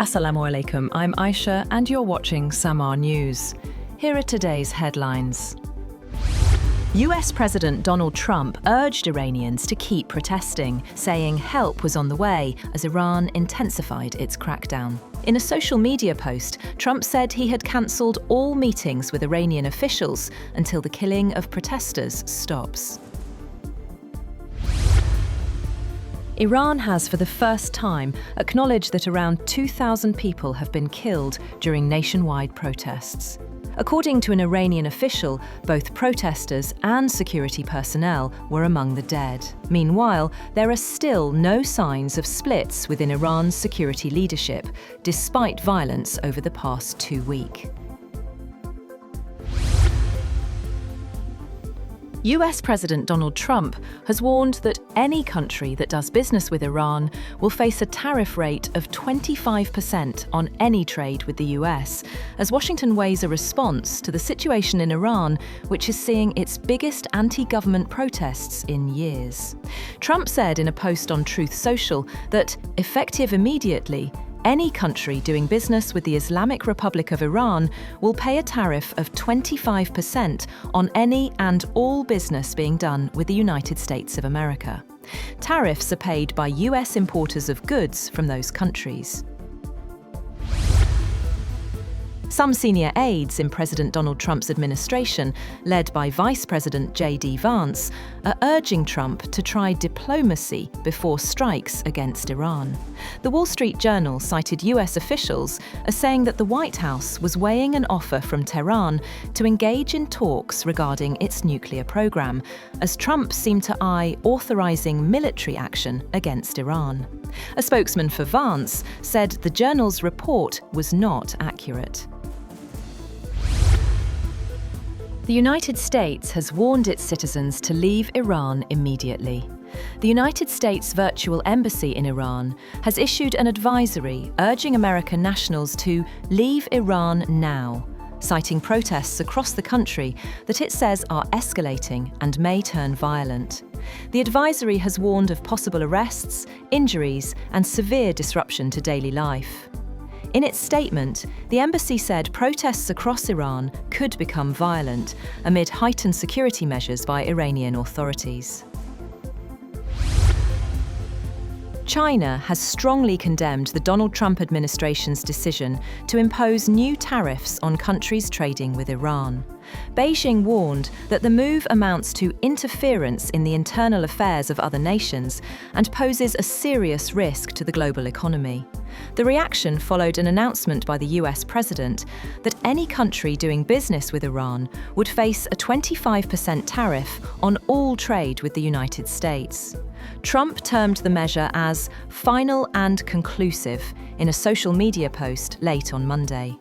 Assalamu alaikum, I'm Aisha and you're watching Samaa News. Here are today's headlines. US President Donald Trump urged Iranians to keep protesting, saying help was on the way as Iran intensified its crackdown. In a social media post, Trump said he had cancelled all meetings with Iranian officials until the killing of protesters stops. Iran has for the first time acknowledged that around 2,000 people have been killed during nationwide protests. According to an Iranian official, both protesters and security personnel were among the dead. Meanwhile, there are still no signs of splits within Iran's security leadership, despite violence over the past 2 weeks. US President Donald Trump has warned that any country that does business with Iran will face a tariff rate of 25% on any trade with the US, as Washington weighs a response to the situation in Iran, which is seeing its biggest anti-government protests in years. Trump said in a post on Truth Social that, effective immediately, any country doing business with the Islamic Republic of Iran will pay a tariff of 25% on any and all business being done with the United States of America. Tariffs are paid by US importers of goods from those countries. Some senior aides in President Donald Trump's administration, led by Vice President J.D. Vance, are urging Trump to try diplomacy before strikes against Iran. The Wall Street Journal cited US officials as saying that the White House was weighing an offer from Tehran to engage in talks regarding its nuclear program, as Trump seemed to eye authorizing military action against Iran. A spokesman for Vance said the journal's report was not accurate. The United States has warned its citizens to leave Iran immediately. The United States Virtual Embassy in Iran has issued an advisory urging American nationals to leave Iran now, citing protests across the country that it says are escalating and may turn violent. The advisory has warned of possible arrests, injuries, and severe disruption to daily life. In its statement, the embassy said protests across Iran could become violent amid heightened security measures by Iranian authorities. China has strongly condemned the Donald Trump administration's decision to impose new tariffs on countries trading with Iran. Beijing warned that the move amounts to interference in the internal affairs of other nations and poses a serious risk to the global economy. The reaction followed an announcement by the US president that any country doing business with Iran would face a 25% tariff on all trade with the United States. Trump termed the measure as final and conclusive in a social media post late on Monday.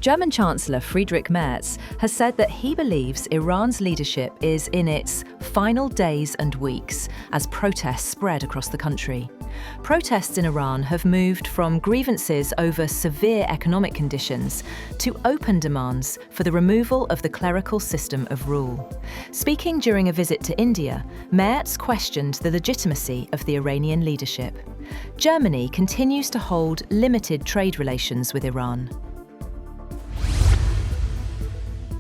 German Chancellor Friedrich Merz has said that he believes Iran's leadership is in its final days and weeks as protests spread across the country. Protests in Iran have moved from grievances over severe economic conditions to open demands for the removal of the clerical system of rule. Speaking during a visit to India, Merz questioned the legitimacy of the Iranian leadership. Germany continues to hold limited trade relations with Iran.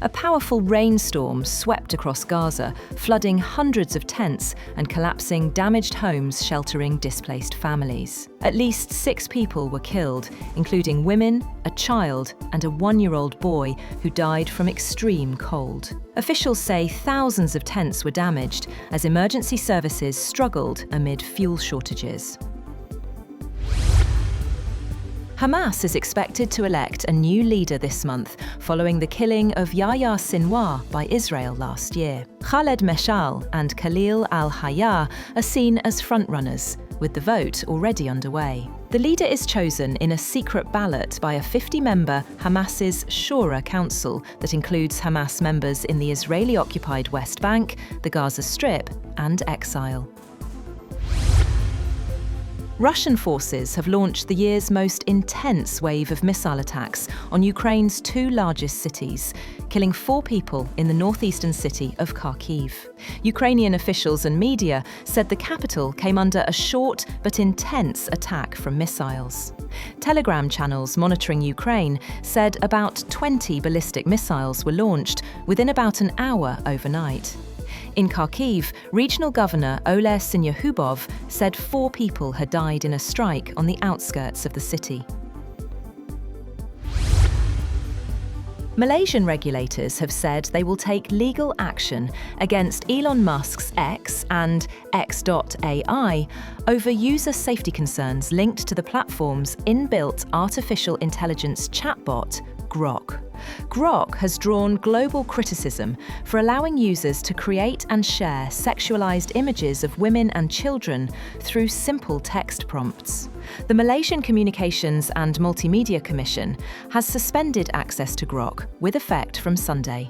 A powerful rainstorm swept across Gaza, flooding hundreds of tents and collapsing damaged homes sheltering displaced families. At least 6 people were killed, including women, a child, and a 1-year-old boy who died from extreme cold. Officials say thousands of tents were damaged as emergency services struggled amid fuel shortages. Hamas is expected to elect a new leader this month following the killing of Yahya Sinwar by Israel last year. Khaled Meshal and Khalil al-Hayya are seen as frontrunners, with the vote already underway. The leader is chosen in a secret ballot by a 50-member Hamas's Shura Council that includes Hamas members in the Israeli-occupied West Bank, the Gaza Strip, and exile. Russian forces have launched the year's most intense wave of missile attacks on Ukraine's two largest cities, killing 4 people in the northeastern city of Kharkiv. Ukrainian officials and media said the capital came under a short but intense attack from missiles. Telegram channels monitoring Ukraine said about 20 ballistic missiles were launched within about an hour overnight. In Kharkiv, Regional Governor Oleg Sinyahubov said 4 people had died in a strike on the outskirts of the city. Malaysian regulators have said they will take legal action against Elon Musk's X and X.AI over user safety concerns linked to the platform's inbuilt artificial intelligence chatbot, Grok. Grok has drawn global criticism for allowing users to create and share sexualized images of women and children through simple text prompts. The Malaysian Communications and Multimedia Commission has suspended access to Grok with effect from Sunday.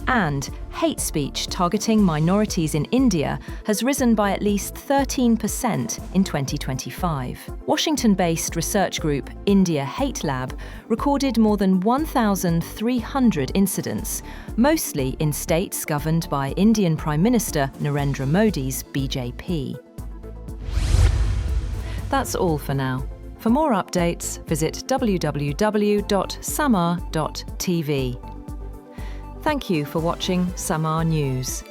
And hate speech targeting minorities in India has risen by at least 13% in 2025. Washington-based research group India Hate Lab recorded more than 1,300 incidents, mostly in states governed by Indian Prime Minister Narendra Modi's BJP. That's all for now. For more updates, visit www.samaa.tv. Thank you for watching Samaa News.